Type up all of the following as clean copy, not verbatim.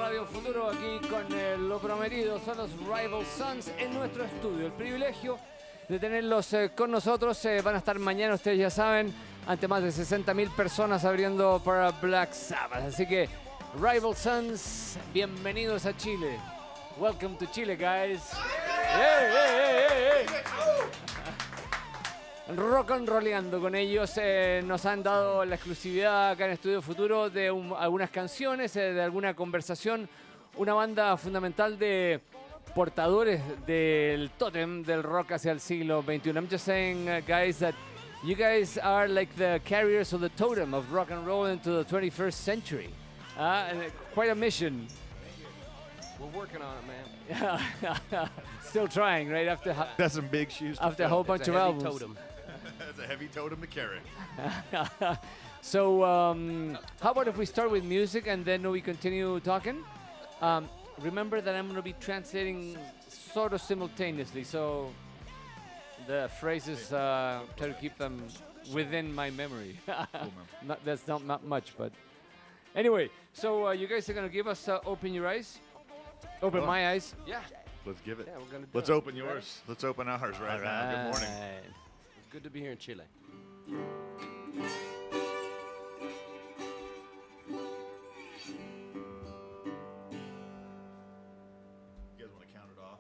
Radio Futuro aquí con lo prometido. Son los Rival Sons en nuestro estudio. El privilegio de tenerlos con nosotros. Van a estar mañana, ustedes ya saben, ante más de 60.000 personas abriendo para Black Sabbath. Así que, Rival Sons, bienvenidos a Chile. Welcome to Chile, guys. Hey, hey, hey, hey, hey. Rock and rolleando con ellos, nos han dado la exclusividad acá en Estudio Futuro de algunas canciones, de alguna conversación, una banda fundamental de portadores del tótem del rock hacia el siglo XXI. I'm just saying, guys, that you guys are like the carriers of the totem of rock and roll into the 21st century. Quite a mission. We're working on it, man. Still trying, right? That's some big shoes. After a whole bunch of albums. Totem. That's a heavy totem to carry. So, how about if we start with music and then we continue talking? Remember that I'm going to be translating sort of simultaneously, so the phrases try to keep them within my memory. That's not much, but anyway. So you guys are going to give us Open Your Eyes. Open my eyes. Yeah. Let's give it. Yeah, we're gonna do Let's it. open yours. Let's open ours right now. Good morning. It's good to be here in Chile. You guys want to count it off?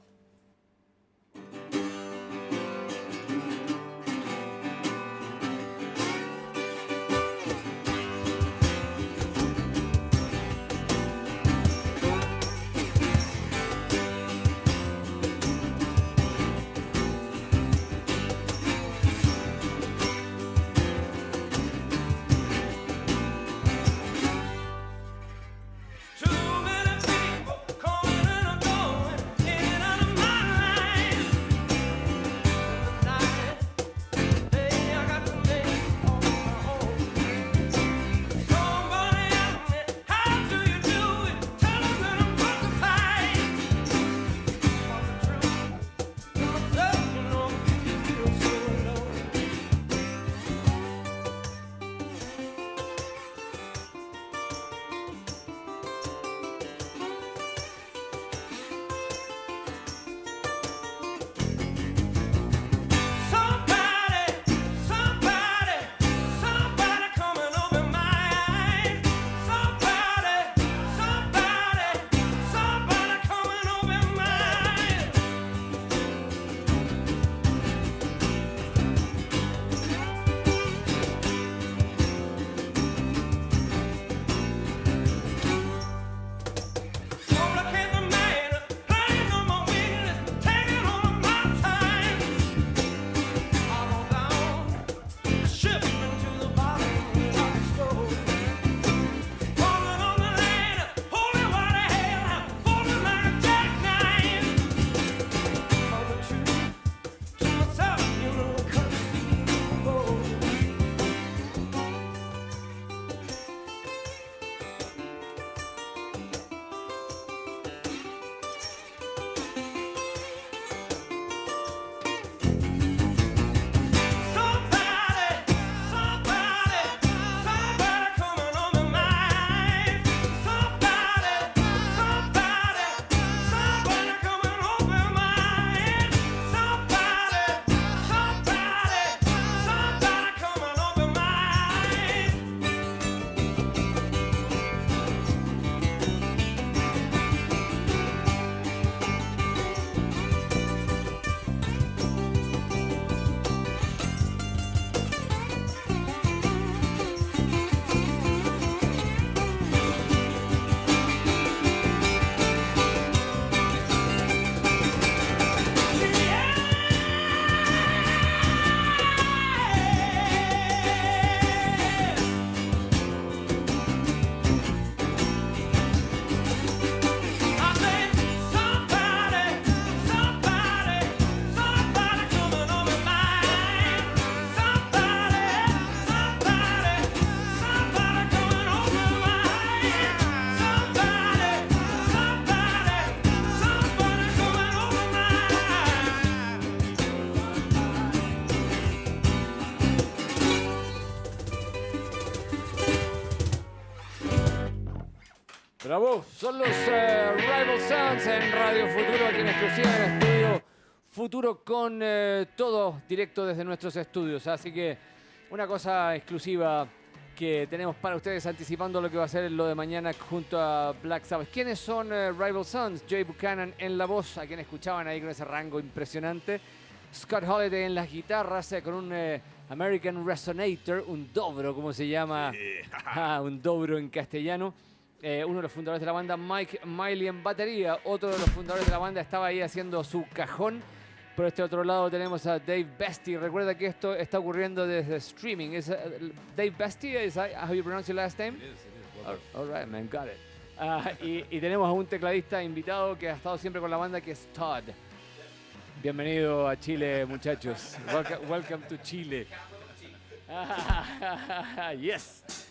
Bravo, son los Rival Sons en Radio Futuro, aquí en exclusiva en estudio Futuro con todo directo desde nuestros estudios. Así que una cosa exclusiva que tenemos para ustedes anticipando lo que va a ser lo de mañana junto a Black Sabbath. ¿Quiénes son Rival Sons? Jay Buchanan en la voz, a quien escuchaban ahí con ese rango impresionante. Scott Holiday en las guitarras con un American Resonator, un dobro, como se llama, un dobro en castellano. Uno de los fundadores de la banda, Mike Miley en batería. Otro de los fundadores de la banda estaba ahí haciendo su cajón. Por este otro lado tenemos a Dave Bestie. Recuerda que esto está ocurriendo desde streaming. ¿Es Dave Bestie? ¿Is that how you pronounce your last name? It is. Well done. All right, man, got it. Y tenemos a un tecladista invitado que ha estado siempre con la banda, que es Todd. Bienvenido a Chile, muchachos. Welcome to Chile. Yes.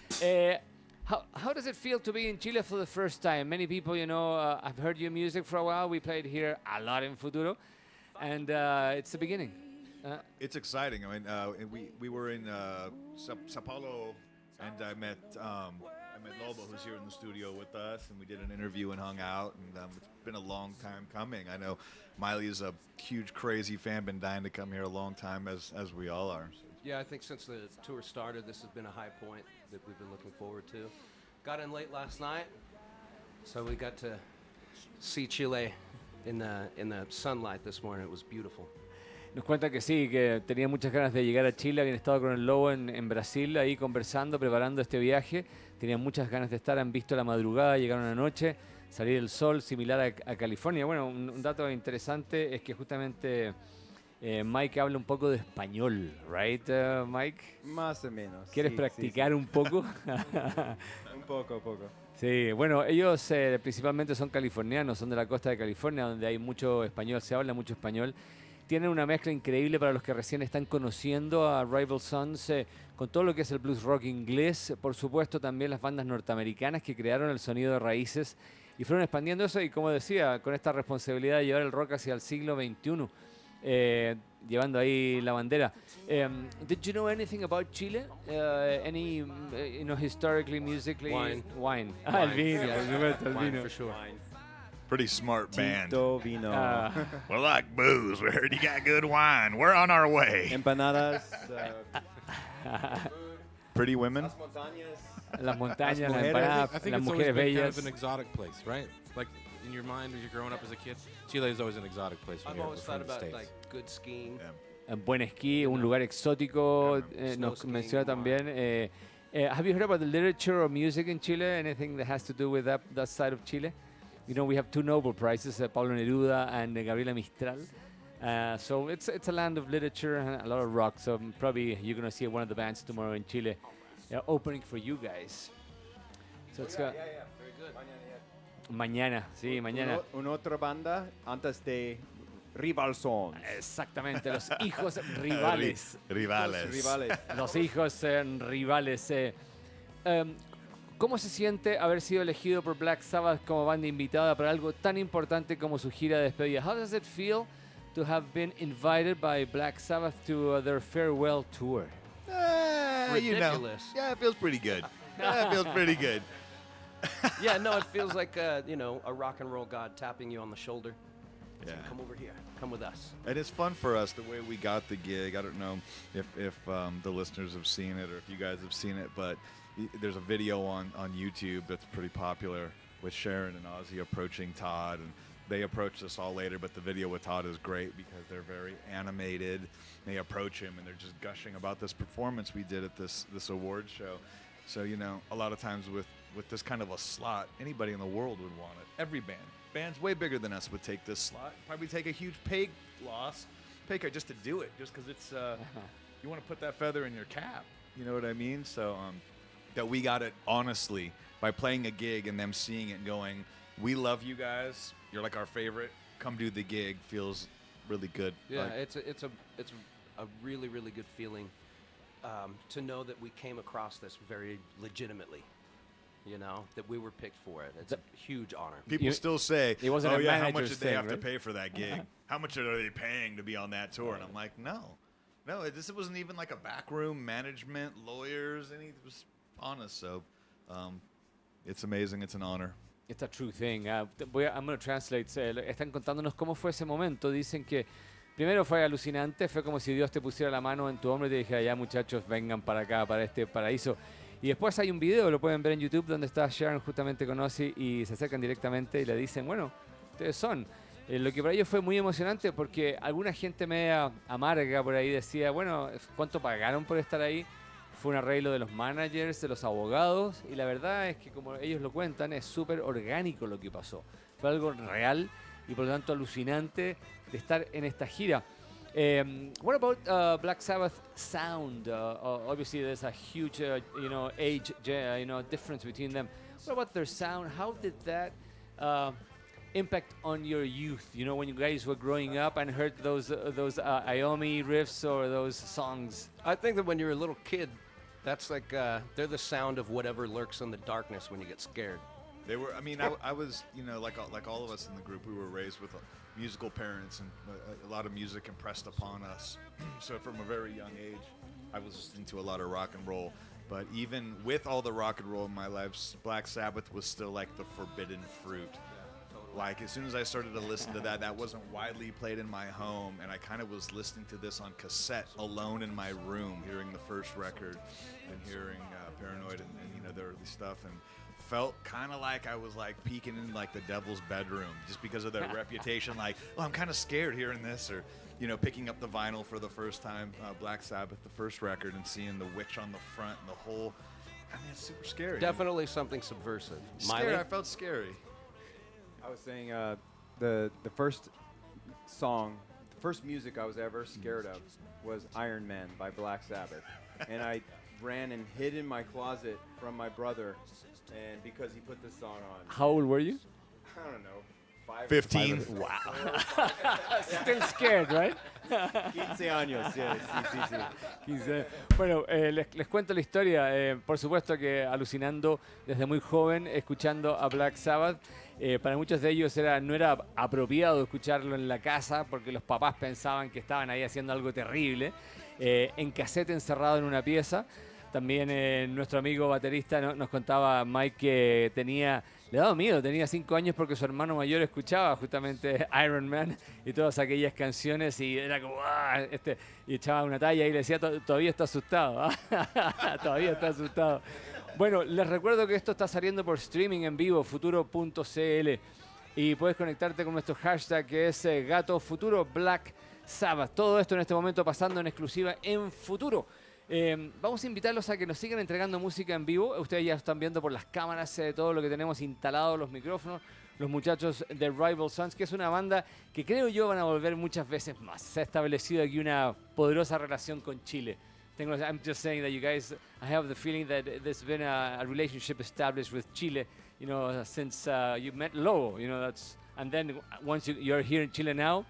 How does it feel to be in Chile for the first time? Many people, you know, I've heard your music for a while. We played here a lot in Futuro, and it's the beginning. It's exciting. I mean, we were in Sao Paulo, and I met Lobo, who's here in the studio with us, and we did an interview and hung out. And it's been a long time coming. I know Miley is a huge, crazy fan, been dying to come here a long time, as we all are. So. Yeah, I think since the tour started, this has been a high point that we've been looking forward to. Got in late last night, so we got to see Chile in the sunlight this morning. It was beautiful. Nos cuenta que sí, que tenía muchas ganas de llegar a Chile. Habían estado con el Lobo en Brasil, ahí conversando, preparando este viaje. Tenían muchas ganas de estar, han visto la madrugada, llegaron anoche, salir el sol, similar a California. Bueno, un dato interesante es que justamente Mike habla un poco de español, right, Mike? Más o menos. ¿Quieres practicar un poco? Un poco. Sí, bueno, ellos principalmente son californianos, son de la costa de California, donde hay mucho español, se habla mucho español. Tienen una mezcla increíble para los que recién están conociendo a Rival Sons, con todo lo que es el blues rock inglés, por supuesto también las bandas norteamericanas que crearon el sonido de raíces y fueron expandiendo eso, y como decía, con esta responsabilidad de llevar el rock hacia el siglo XXI, llevando ahí la bandera. Did you know anything about Chile? Any, you know, historically, musically? Wine. Ah, el vino, Yes. por supuesto, el Wine vino. for sure. Pretty smart band. Tinto, vino, We like booze. We heard you got good wine. We're on our way. empanadas, Pretty women. las montañas. Las montañas, las mujeres. empanadas, I think las it's always mujeres been kind bellas. of an exotic place, right? Like in your mind as you're growing up as a kid, Chile is always an exotic place when I've you're always from thought the about States. like good skiing. Yeah. Un buen esquí, un lugar exótico, Snow nos skiing, menciona también. Have you heard about the literature or music in Chile? Anything that has to do with that side of Chile? You know, we have two Nobel Prizes, Pablo Neruda and Gabriela Mistral. So it's a land of literature and a lot of rock. So probably you're going to see one of the bands tomorrow in Chile opening for you guys. So it's got Very good. mañana, sí, mañana. Una otra banda antes de Rival Sons. Exactamente, los hijos rivales. Rivales. Rivales. Los hijos rivales. ¿Cómo se siente haber sido elegido por Black Sabbath como banda invitada para algo tan importante como su gira de despedida? How does it feel to have been invited by Black Sabbath to their farewell tour? You know. Ridiculous. Yeah, it feels pretty good. Yeah, it feels pretty good. Yeah, no, it feels like you know, a rock and roll god tapping you on the shoulder. Yeah. Come over here. Come with us. And it's fun for us the way we got the gig. I don't know if the listeners have seen it or if you guys have seen it, but there's a video on YouTube that's pretty popular with Sharon and Ozzy approaching Todd, and they approached us all later, but the video with Todd is great because they're very animated. They approach him and they're just gushing about this performance we did at this award show. So, you know, a lot of times with this kind of a slot, anybody in the world would want it. Every bands way bigger than us would take this slot, probably take a huge pay cut just to do it, just because it's you want to put that feather in your cap. You know what I mean? So that we got it honestly by playing a gig and them seeing it and going, "We love you guys. You're like our favorite. Come do the gig." Feels really good. Yeah, Like, it's a really good feeling to know that we came across this very legitimately. You know, that we were picked for it. It's a huge honor. people You- still say, it wasn't "Oh a yeah, how much manager's did they thing, have to right? pay for that gig? How much are they paying to be on that tour?" And I'm like, no, this wasn't even like a backroom management, lawyers, it was honest. So, it's amazing. It's an honor. It's a true thing. I'm going to translate. Están contándonos cómo fue ese momento. Dicen que primero fue alucinante. Fue como si Dios te pusiera la mano en tu hombro y te dijera, ya muchachos, vengan para acá, para este paraíso. Y después hay un video, lo pueden ver en YouTube, donde está Sharon justamente con Ozzy y se acercan directamente y le dicen, bueno, ustedes son. Lo que para ellos fue muy emocionante porque alguna gente media amarga por ahí decía, bueno, ¿cuánto pagaron por estar ahí? Fue un arreglo de los managers, de los abogados, y la verdad es que como ellos lo cuentan, es súper orgánico lo que pasó. Fue algo real y por lo tanto alucinante de estar en esta gira. What about Black Sabbath sound? Obviously there's a huge, age, difference between them. What about their sound? How did that impact on your youth? You know, when you guys were growing up and heard those Iommi riffs or those songs. I think that when you're a little kid, that's like they're the sound of whatever lurks in the darkness when you get scared. They were. I mean, I was, like all of us in the group, we were raised with musical parents, and a lot of music impressed upon us. So from a very young age, I was listening to a lot of rock and roll. But even with all the rock and roll in my life, Black Sabbath was still like the forbidden fruit. Like, as soon as I started to listen to that wasn't widely played in my home, and I kind of was listening to this on cassette alone in my room, hearing the first record and hearing Paranoid and the early stuff, and felt kind of like I was like peeking in like the devil's bedroom just because of their reputation. Like, oh, I'm kind of scared hearing this, or picking up the vinyl for the first time, Black Sabbath, the first record, and seeing the witch on the front and the whole. I mean, it's super scary. Definitely something subversive. Scary. I felt scary. I was saying the first song, the first music I was ever scared of was Iron Man by Black Sabbath. And I ran and hid in my closet from my brother, and because he put this song on. How old were you? I don't know. 15. Wow. Still scared, right? 15 años, sí. 15. Bueno, les cuento la historia. Por supuesto que alucinando desde muy joven, escuchando a Black Sabbath. Para muchos de ellos no era apropiado escucharlo en la casa porque los papás pensaban que estaban ahí haciendo algo terrible. En cassette encerrado en una pieza. También nuestro amigo baterista nos contaba, Mike, que le daba miedo, tenía 5 años porque su hermano mayor escuchaba justamente Iron Man y todas aquellas canciones y era como, y echaba una talla y le decía, todavía está asustado, todavía está asustado. Bueno, les recuerdo que esto está saliendo por streaming en vivo, futuro.cl, y puedes conectarte con nuestro hashtag que es Gato Futuro Black Sabbath. Todo esto en este momento pasando en exclusiva en Futuro. Vamos a invitarlos a que nos sigan entregando música en vivo. Ustedes ya están viendo por las cámaras todo lo que tenemos instalado, los micrófonos, los muchachos de Rival Sons, que es una banda que creo yo van a volver muchas veces más. Se ha establecido aquí una poderosa relación con Chile. I'm just saying that you guys, I have the feeling that there's been a relationship established with Chile, since you met Lobo, and then once you're here in Chile now,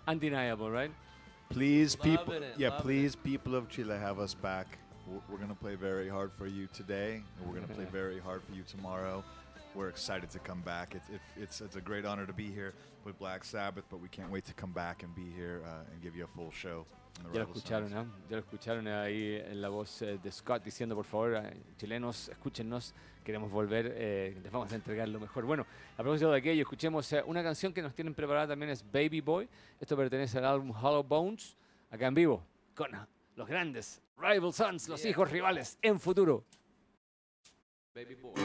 undeniable, right? Please, Loving it. Please, people of Chile, have us back. We're going to play very hard for you today, and we're going to play very hard for you tomorrow. We're excited to come back. It's a great honor to be here with Black Sabbath, but we can't wait to come back and be here and give you a full show. Ya lo escucharon, ¿eh? Ya lo escucharon ahí en la voz de Scott diciendo, por favor, chilenos, escúchennos, queremos volver, les vamos a entregar lo mejor. Bueno, a propósito de aquello, escuchemos una canción que nos tienen preparada también, es Baby Boy. Esto pertenece al álbum Hollow Bones, acá en vivo, con los grandes Rival Sons, los hijos rivales, en Futuro. Baby boy. Boy.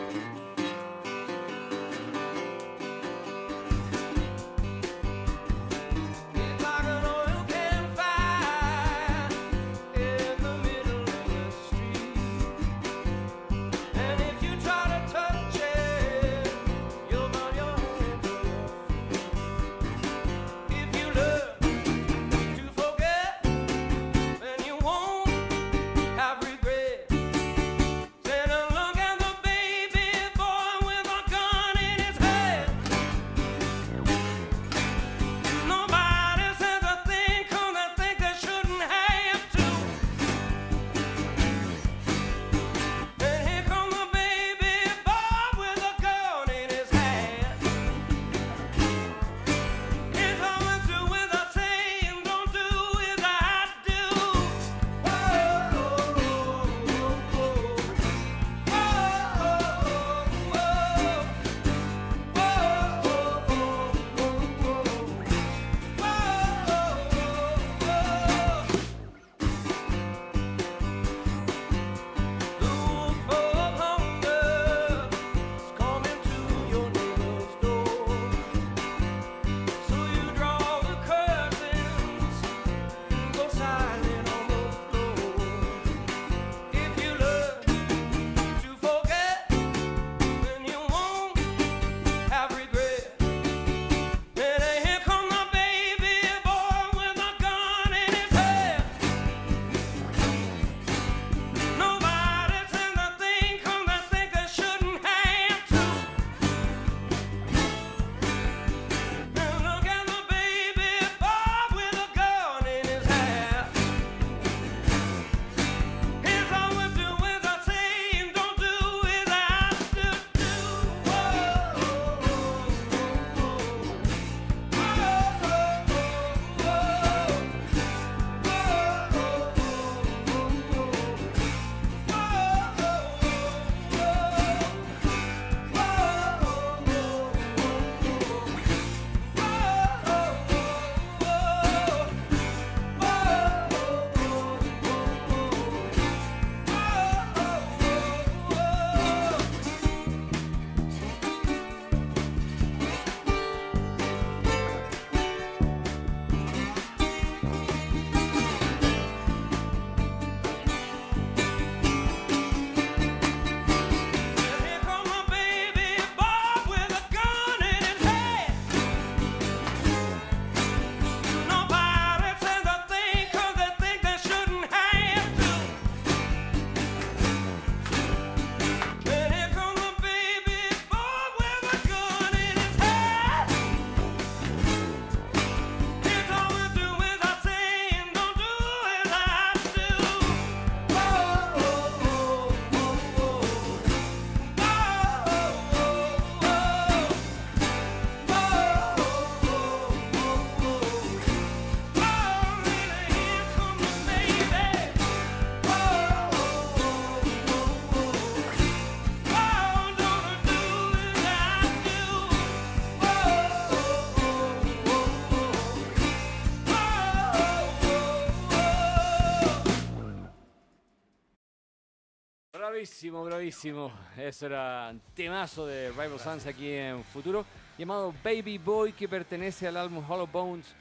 Bravissimo, bravissimo. Eso era un temazo de Rival Sons aquí en Futuro, llamado Baby Boy, que pertenece al álbum Hollow Bones.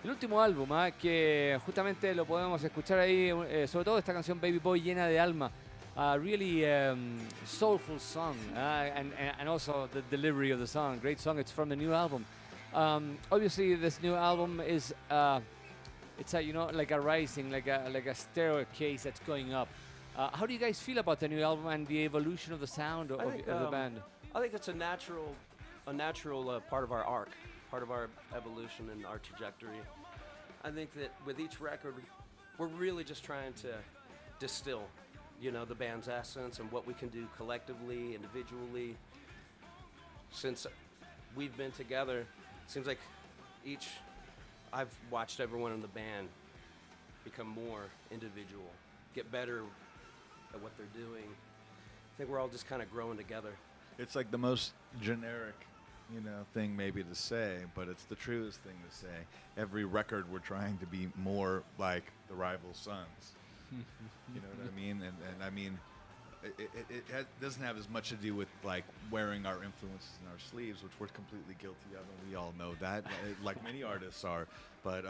El último álbum, que justamente lo podemos escuchar ahí, sobre todo esta canción Baby Boy llena de alma. Really soulful song, and also the delivery of the song. Great song. It's from the new album. Obviously, this new album is it's a, like a rising, like a staircase that's going up. How do you guys feel about the new album and the evolution of the sound of the band? I think it's a natural part of our arc, part of our evolution and our trajectory. I think that with each record, we're really just trying to distill, the band's essence and what we can do collectively, individually. Since we've been together, it seems like I've watched everyone in the band become more individual, get better at what they're doing. I think we're all just kind of growing together. It's like the most generic, thing maybe to say, but it's the truest thing to say. Every record we're trying to be more like the Rival Sons. You know what I mean? And I mean, it doesn't have as much to do with like wearing our influences in our sleeves, which we're completely guilty of, and we all know that, like many artists are. But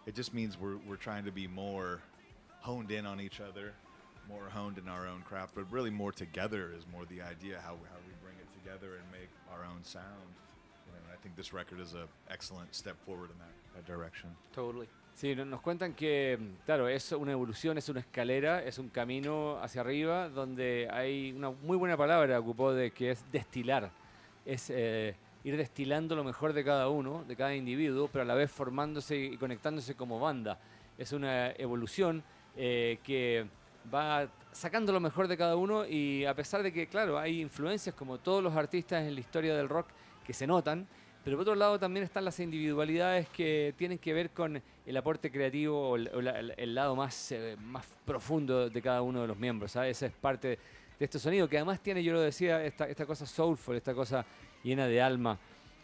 it just means we're trying to be more honed in on each other, more honed in our own craft, but really more together is more the idea, how we bring it together and make our own sound. And I think this record is an excellent step forward in that direction. Totally. Sí, nos cuentan que, claro, es una evolución, es una escalera, es un camino hacia arriba donde hay una muy buena palabra, ocupó, de que es destilar. Es ir destilando lo mejor de cada uno, de cada individuo, pero a la vez formándose y conectándose como banda. Es una evolución que va sacando lo mejor de cada uno, y a pesar de que, claro, hay influencias como todos los artistas en la historia del rock que se notan, pero por otro lado también están las individualidades que tienen que ver con el aporte creativo o el lado más profundo de cada uno de los miembros, ¿sabes? Esa es parte de este sonido que además tiene, yo lo decía, esta cosa soulful, esta cosa llena de alma,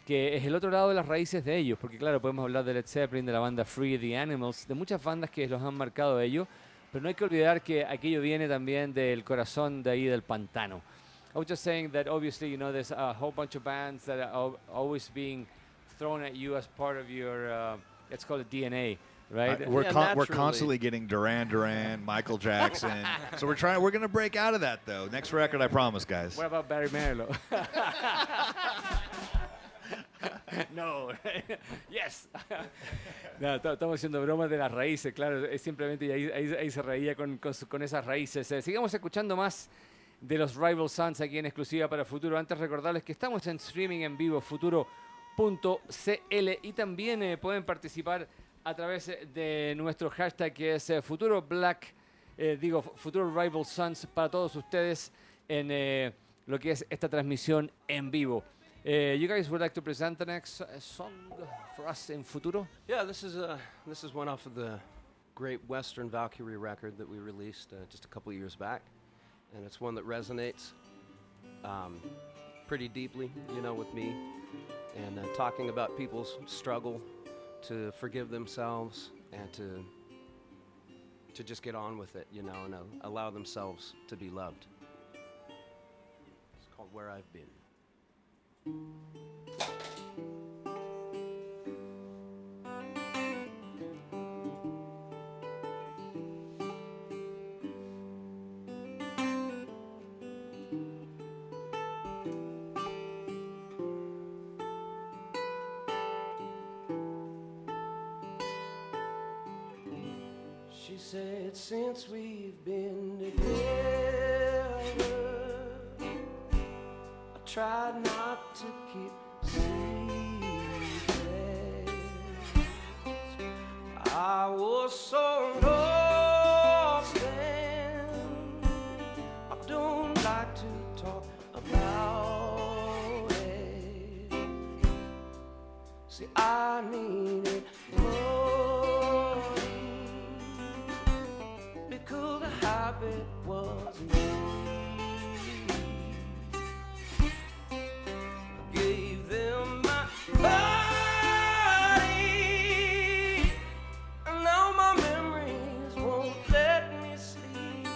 que es el otro lado de las raíces de ellos, porque claro, podemos hablar de Led Zeppelin, de la banda Free, The Animals, de muchas bandas que los han marcado a ellos, pero no hay que olvidar que aquello viene también del corazón de ahí del pantano. I was just saying that obviously, there's a whole bunch of bands that are always being thrown at you as part of your, let's call it DNA, right? We're constantly getting Duran, Michael Jackson. So we're going to break out of that, though. Next record, I promise, guys. What about Barry Manilow? No. Yes. No, estamos haciendo bromas de las raíces, claro. Es simplemente, y ahí se reía con esas raíces. Sigamos escuchando más de los Rival Sons aquí en exclusiva para Futuro. Antes recordarles que estamos en streaming en vivo, futuro.cl, y también pueden participar a través de nuestro hashtag que es Futuro Rival Sons para todos ustedes en lo que es esta transmisión en vivo. You guys would like to present the next song for us in Futuro? Yeah, this is one off of the Great Western Valkyrie record that we released just a couple years back. And it's one that resonates pretty deeply, with me. And talking about people's struggle to forgive themselves and to just get on with it, and allow themselves to be loved. It's called Where I've Been. She said, since we've been together, I tried not to keep secrets. I was so lost and I don't like to talk about it. See, I needed money because the habit was me. I gave them my body, and now my memories won't let me sleep.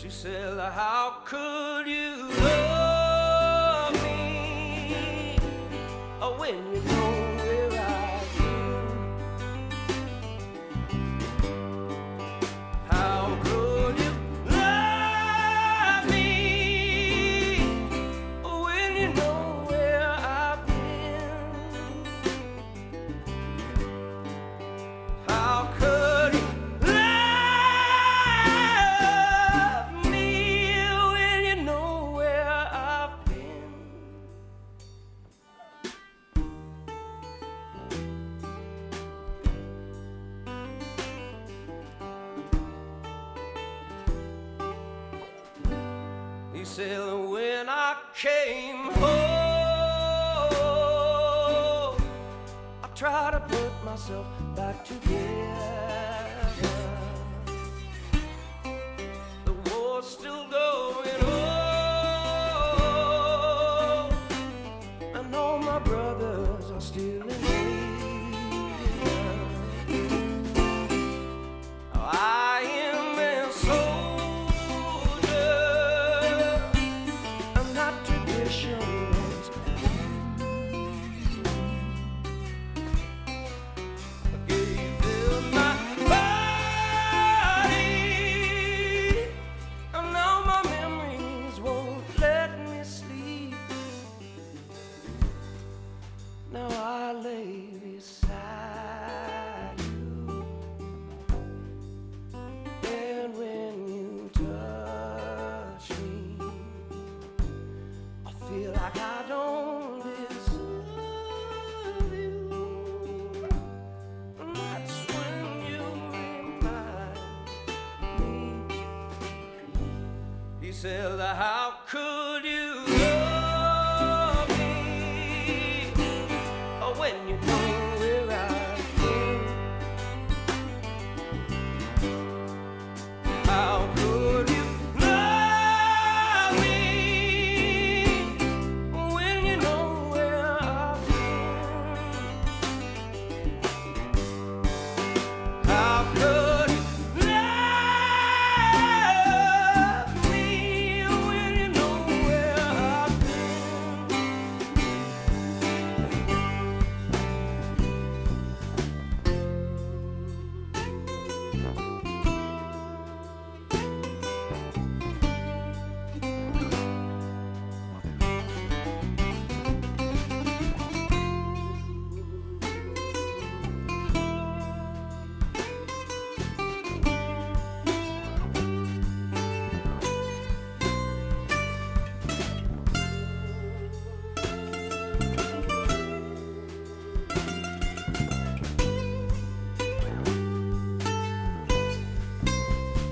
She said, how could you love me when you know where I've been? How could you love me when you know where I've been? How could you love me when you know where I've been? He said, when I came home, I tried to put myself back together. The war's still going on, and all my brothers are still in need. I am a soldier, I'm not traditionalist. I gave them my body, and now my memories won't let me sleep. Now I lay beside you, and when you touch me, I feel like I don't deserve you. And that's when you remind me. He said, how could you love me when you know where I've been? How could you love me when you know where I've been? How could you love me when you know where I've been?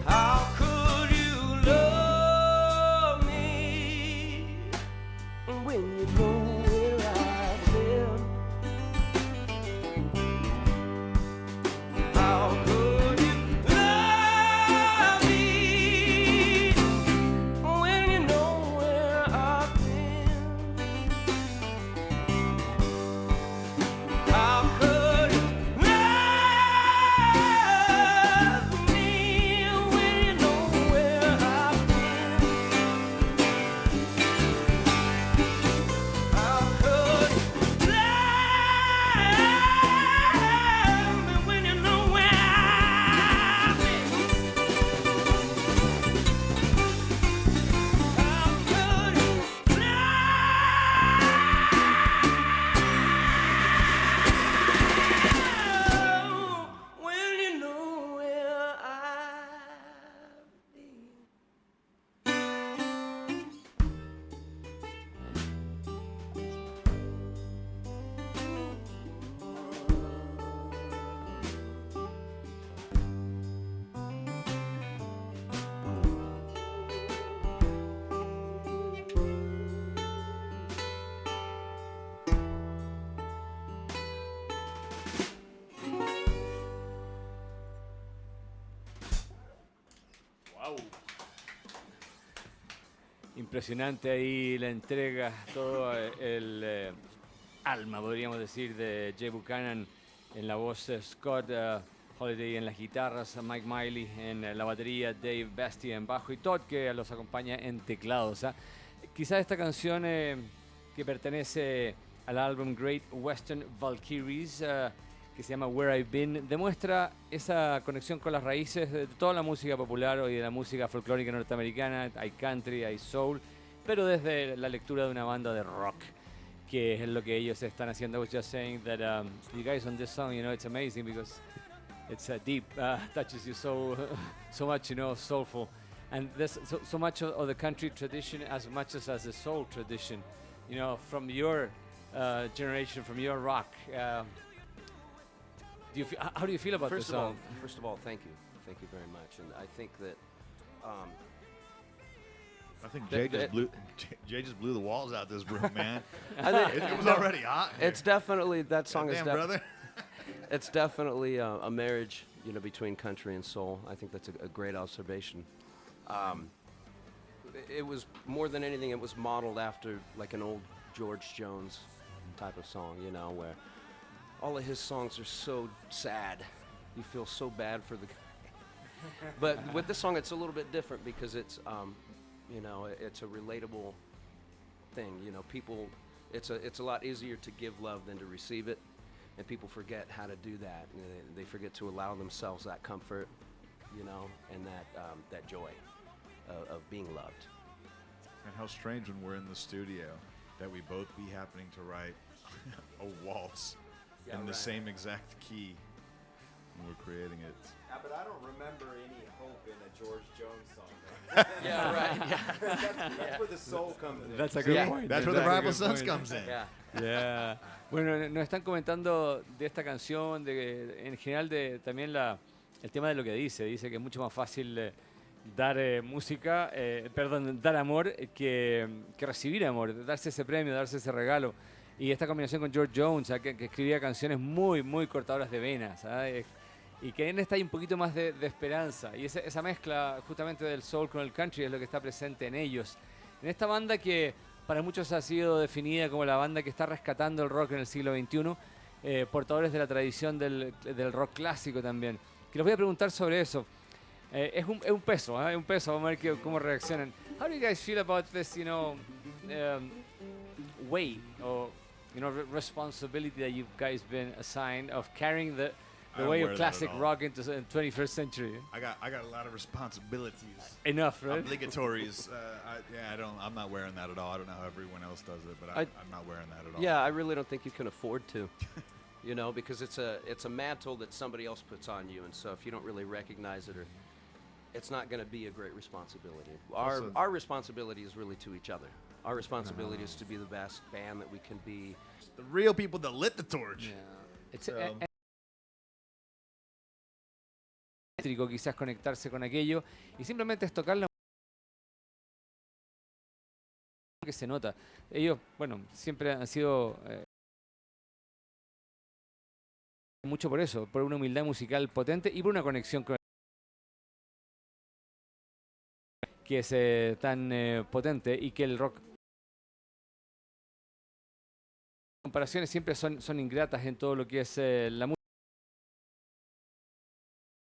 How could you love me when you know where I've been? How could you love me when you know where I've been? How could you love me when you know where I've been? How could you love me when you know where I've been? How could you love when you know where I've been? Wow. Impresionante ahí la entrega, todo alma, podríamos decir, de Jay Buchanan en la voz de Scott. Holiday en las guitarras, Mike Miley en la batería, Dave Bastia en bajo y Todd que los acompaña en teclados. Quizás esta canción que pertenece al álbum Great Western Valkyries, que se llama Where I've Been, demuestra esa conexión con las raíces de toda la música popular y de la música folclórica norteamericana. Hay country, hay soul, pero desde la lectura de una banda de rock, que es lo que ellos están haciendo. I was just saying that you guys on this song, it's amazing because it's deep, touches you so much, soulful. And there's so much of the country tradition as much as the soul tradition, from your generation, from your rock. How do you feel about this song? First of all, thank you very much. And I think that I think Jay just blew the walls out this room, man. I think it was already hot. It's definitely that song is brother. It's definitely a marriage, between country and soul. I think that's a great observation. It was more than anything. It was modeled after like an old George Jones type of song, where all of his songs are so sad. You feel so bad for the guy. But with this song, it's a little bit different because it's, it's a relatable thing. People, it's a lot easier to give love than to receive it, and people forget how to do that. And they forget to allow themselves that comfort, and that joy of being loved. And how strange when we're in the studio that we both be happening to write a waltz in the same exact key when we're creating it. Yeah, but I don't remember any hope in a George Jones song. Yeah, right. Yeah. That's where the soul comes in. That's a good point. That's where the Rival Sons comes in. Yeah. Yeah. Bueno, nos están comentando de esta canción, en general también el tema de lo que dice. Dice que es mucho más fácil dar música, dar amor que recibir amor, darse ese premio, darse ese regalo. Y esta combinación con George Jones, que escribía canciones muy, muy cortadoras de venas, ¿sabes? Y que en esta hay un poquito más de esperanza. Y esa mezcla justamente del soul con el country es lo que está presente en ellos. En esta banda que para muchos ha sido definida como la banda que está rescatando el rock en el siglo XXI, portadores de la tradición del rock clásico también. Que les voy a preguntar sobre eso. Es un peso, vamos a ver cómo reaccionan. How do you guys feel about this, weight or responsibility that you guys been assigned of carrying the way of classic rock into the 21st century? I got a lot of responsibilities. Enough, right? Obligatories. I'm not wearing that at all. I don't know how everyone else does it, but I'm not wearing that at all. Yeah, I really don't think you can afford to. Because it's a mantle that somebody else puts on you, and so if you don't really recognize it, it's not going to be a great responsibility. Our responsibility is really to each other. Our responsibility is to be the best band that we can be. The real people that lit the torch. Yeah. It's quizás conectarse con aquello y simplemente es tocarlo que se nota. Ellos, siempre han sido mucho por eso, por una humildad musical potente y por una conexión con que es tan potente y que el rock comparaciones siempre son ingratas en todo lo que es la música.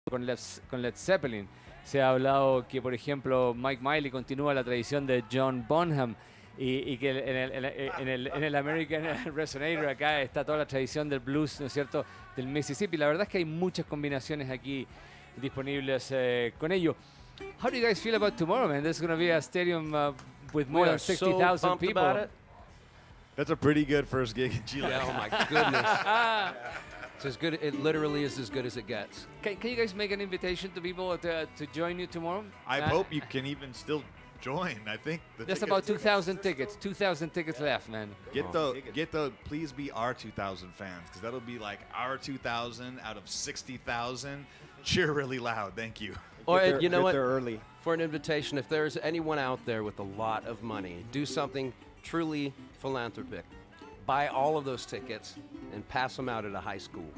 Con Led Zeppelin se ha hablado que, por ejemplo, Mike Miley continúa la tradición de John Bonham y que en el American Resonator acá está toda la tradición del blues, ¿no es cierto?, del Mississippi. La verdad es que hay muchas combinaciones aquí disponibles con ello. How do you guys feel about tomorrow, man? There's going to be a stadium with more than 60,000 people. About it. That's a pretty good first gig in Chile. Yeah, oh my goodness. It's as good. It literally is as good as it gets. Can you guys make an invitation to people to join you tomorrow? I hope you can even still join. I think there's about 2,000 tickets. 2,000 tickets left, man. Get the please be our 2,000 fans, because that'll be like our 2,000 out of 60,000. Cheer really loud. Thank you. Or you know what? Early. For an invitation, if there's anyone out there with a lot of money, do something truly philanthropic. Buy all of those tickets and pass them out at a high school.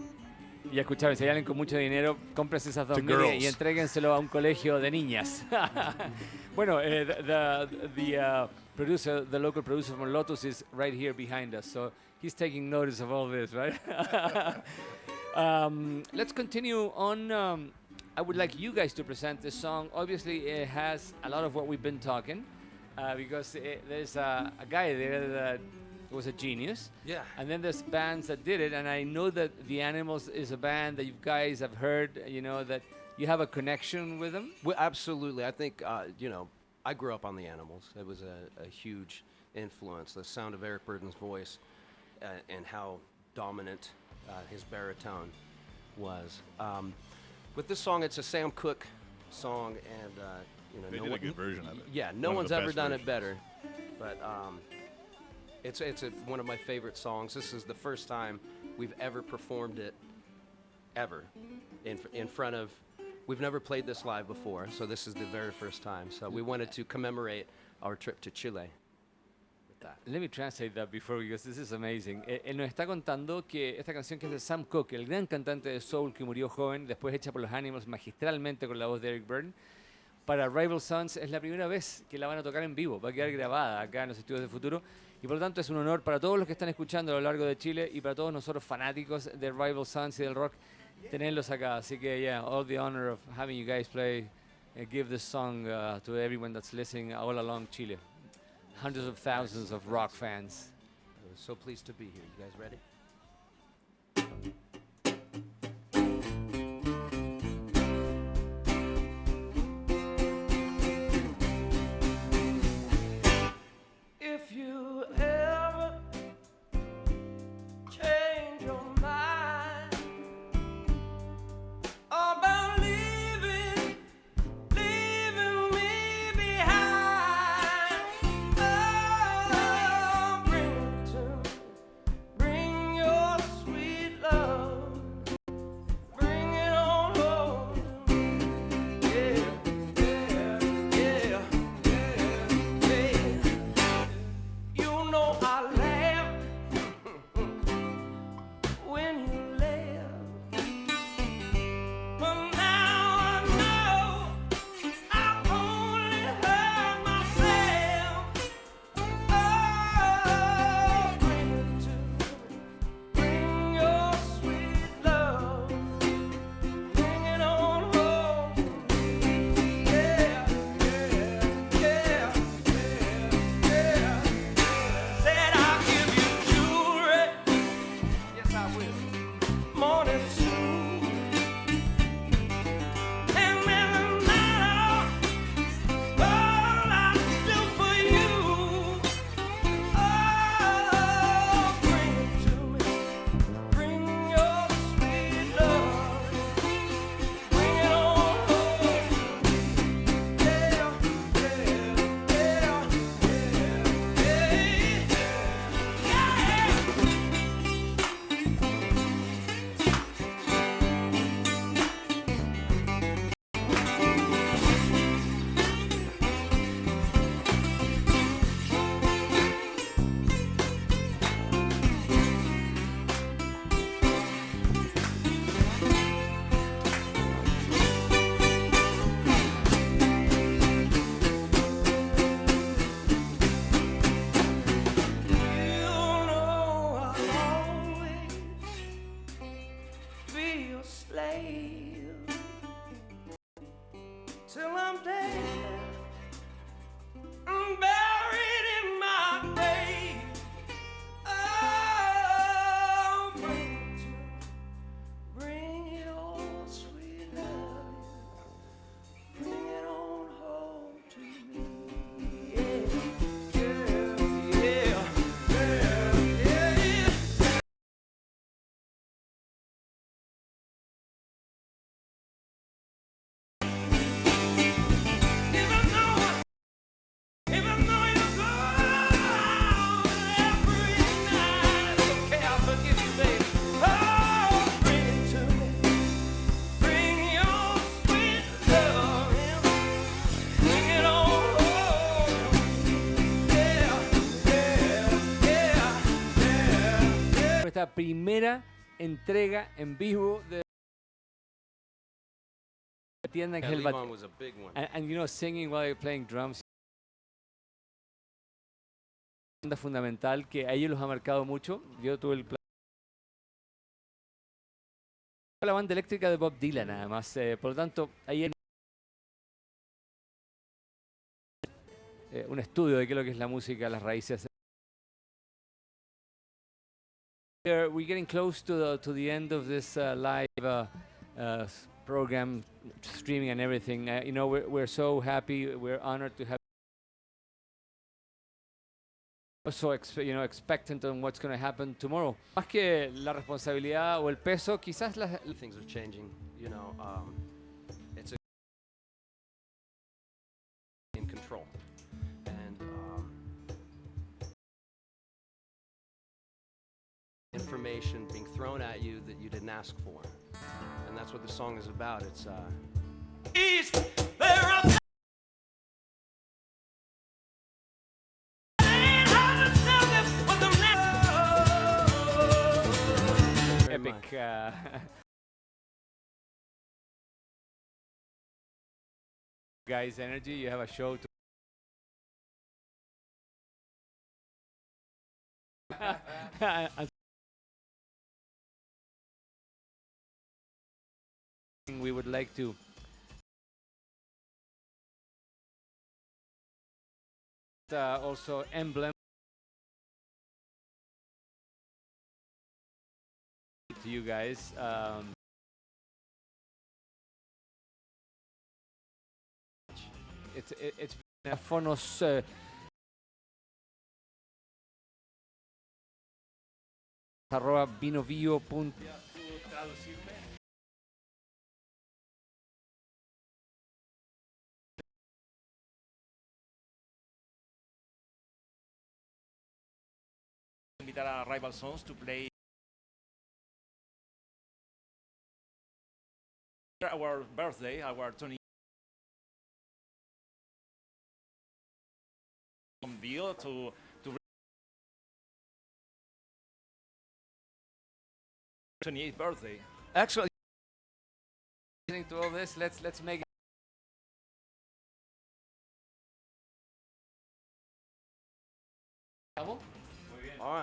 Y escuchar, si hay alguien con mucho dinero, cómprense esas 2,000 y entréguenselo a un colegio de niñas. Bueno, the producer, the local producer from Lotus is right here behind us, so he's taking notice of all this, right? Let's continue on. I would like you guys to present this song. Obviously, it has a lot of what we've been talking, because there's a guy there that was a genius. Yeah. And then there's bands that did it, and I know that The Animals is a band that you guys have heard, that you have a connection with them. Well, absolutely. I think, I grew up on the Animals. It was a huge influence. The sound of Eric Burden's voice and how dominant his baritone was. With this song, it's a Sam Cooke song, and They did a good version of it. Yeah, no One of one's the ever best done versions. it better. But it's one of my favorite songs. This is the first time we've ever performed it, ever, in front of. We've never played this live before, so this is the very first time. So we wanted to commemorate our trip to Chile with that. Let me translate that before, because this is amazing. Él nos está contando que esta canción, que es de Sam Cooke, el gran cantante de soul que murió joven, después hecha por los Animals magistralmente con la voz de Eric Burdon, para Rival Sons, es la primera vez que la van a tocar en vivo, va a quedar grabada acá en los estudios de Futuro, y por lo tanto es un honor para todos los que están escuchando a lo largo de Chile y para todos nosotros fanáticos de Rival Sons y del rock, tenerlos acá. Así que, yeah, all the honor of having you guys play, give this song to everyone that's listening all along Chile. Hundreds of thousands of rock fans. I was so pleased to be here. You guys ready? If you ever change your mind about leaving me behind, oh, bring it to me. Bring your sweet love. Bring it on home to me. Yeah, yeah, yeah, yeah, yeah. You know I laughed when you left, but now I know I only hurt myself. Oh, bring it to me. Bring your sweet love. Bring it on home to me. Yeah, yeah, yeah, yeah, yeah. Said I'll give you jewelry. Yes, I will. Morning soon. And then the night, all I do for you. Oh, bring it to me. Bring your sweet love. Bring it on home to me. Yeah, yeah, yeah, yeah, yeah, yeah. You know I'll always be your slave till I'm dead and buried in my grave. Oh, bring your sweet love, bring it on home to me. Yeah, yeah, yeah, yeah, yeah. Even though you're gone every night, it's okay, I'll forgive you, baby. Oh, bring it to me. Bring your sweet love in. Bring it on home. Yeah, yeah, yeah, yeah. Esta primera entrega en vivo de entiendan que Yeah, el Levon was a big one. and singing while you're playing drums, banda fundamental que a ellos los ha marcado mucho. Yo tuve el la banda eléctrica de Bob Dylan, además. Por lo tanto, ahí hay un estudio de qué es lo que es la música, las raíces. We're getting close to the end of this live program, streaming and everything. You know, we're so happy. We're honored to have. So expectant on what's going to happen tomorrow. Más que la responsabilidad o el peso, quizás las Things are changing. You know, it's in control, and information being thrown at you that you didn't ask for, and that's what the song is about. It's epic. Guys, energy. You have a show to. We would like to also emblem to you guys. It's phonos arroba vinovio. Invitar a Rival Sons to play our birthday, our 20 bill to 28th birthday. Actually, listening to all this, let's make it.